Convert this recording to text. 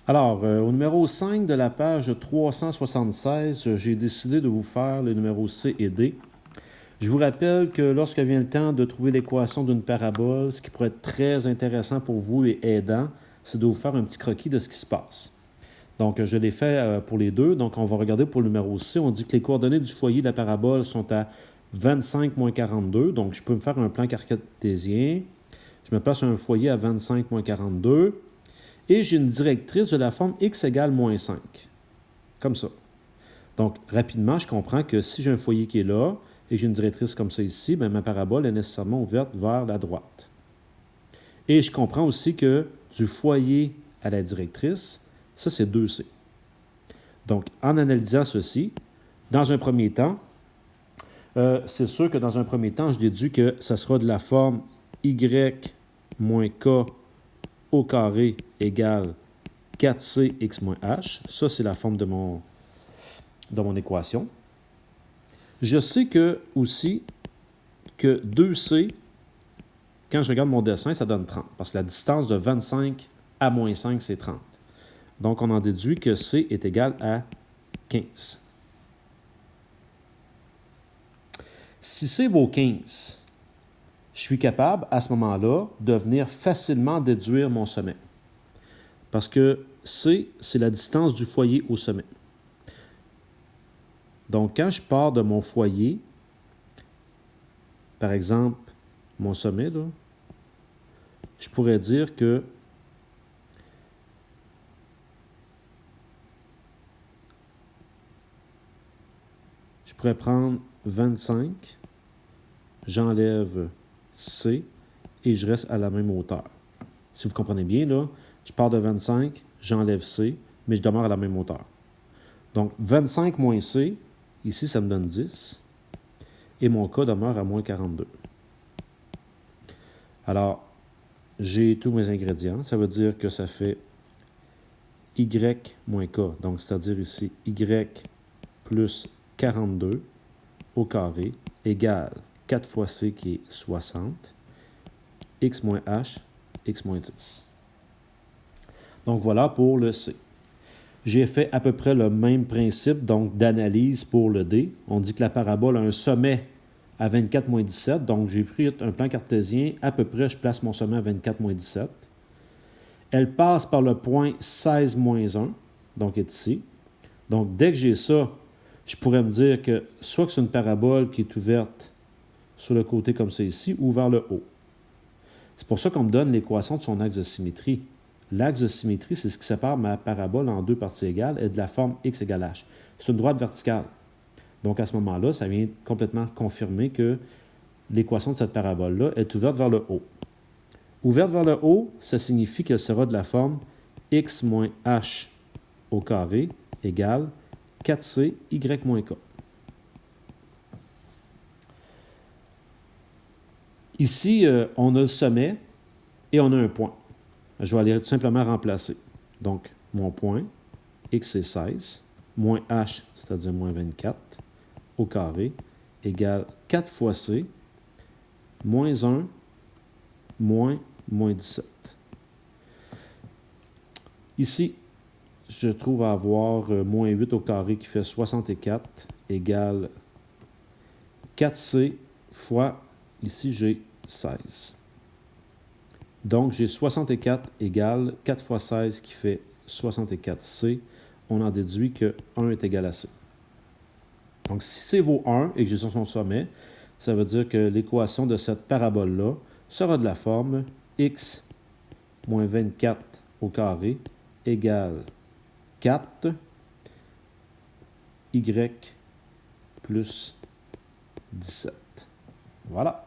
Alors, au numéro 5 de la page 376, j'ai décidé de vous faire les numéros C et D. Je vous rappelle que lorsque vient le temps de trouver l'équation d'une parabole, ce qui pourrait être très intéressant pour vous et aidant, c'est de vous faire un petit croquis de ce qui se passe. Donc, je l'ai fait pour les deux. Donc, on va regarder pour le numéro C. On dit que les coordonnées du foyer de la parabole sont à 25 moins 42. Donc, je peux me faire un plan cartésien. Je me place un foyer à 25 moins 42. Et j'ai une directrice de la forme x égale moins 5. Comme ça. Donc, rapidement, je comprends que si j'ai un foyer qui est là et j'ai une directrice comme ça ici, bien, ma parabole est nécessairement ouverte vers la droite. Et je comprends aussi que du foyer à la directrice, ça, c'est 2C. Donc, en analysant ceci, dans un premier temps, c'est sûr que dans un premier temps, je déduis que ça sera de la forme y moins k au carré égale 4cx moins h. Ça, c'est la forme de mon équation. Je sais que aussi que 2c, quand je regarde mon dessin, ça donne 30. Parce que la distance de 25 à moins 5, c'est 30. Donc, on en déduit que c est égal à 15. Si c vaut 15, je suis capable, à ce moment-là, de venir facilement déduire mon sommet. Parce que C, c'est la distance du foyer au sommet. Donc, quand je pars de mon foyer, par exemple, mon sommet, là, je pourrais dire que je pourrais prendre 25, j'enlève C et je reste à la même hauteur. Si vous comprenez bien, là, je pars de 25, j'enlève C, mais je demeure à la même hauteur. Donc, 25 moins C, ici, ça me donne 10, et mon K demeure à moins 42. Alors, j'ai tous mes ingrédients. Ça veut dire que ça fait Y moins K. Donc, c'est-à-dire ici, Y plus 42 au carré égale 4 fois C qui est 60, X moins H, X moins 10. Donc, voilà pour le C. J'ai fait à peu près le même principe donc d'analyse pour le D. On dit que la parabole a un sommet à 24 moins 17. Donc, j'ai pris un plan cartésien. À peu près, je place mon sommet à 24 moins 17. Elle passe par le point 16 moins 1, donc est ici. Donc, dès que j'ai ça, je pourrais me dire que soit que c'est une parabole qui est ouverte sur le côté comme ça ici, ou vers le haut. C'est pour ça qu'on me donne l'équation de son axe de symétrie. L'axe de symétrie, c'est ce qui sépare ma parabole en deux parties égales et de la forme x égale h. C'est une droite verticale. Donc, à ce moment-là, ça vient complètement confirmer que l'équation de cette parabole-là est ouverte vers le haut. Ouverte vers le haut, ça signifie qu'elle sera de la forme x moins h au carré égale 4c y moins k. Ici, on a le sommet et on a un point. Je vais aller tout simplement remplacer. Donc, mon point, x c'est 16, moins h, c'est-à-dire moins 24, au carré, égale 4 fois c, moins 1, moins 17. Ici, je trouve à avoir moins 8 au carré qui fait 64, égale 4c fois, ici j'ai 16. Donc, j'ai 64 égale 4 fois 16 qui fait 64c. On en déduit que 1 est égal à c. Donc, si c vaut 1 et que j'ai sur son sommet, ça veut dire que l'équation de cette parabole-là sera de la forme x moins 24 au carré égale 4 y plus 17. Voilà.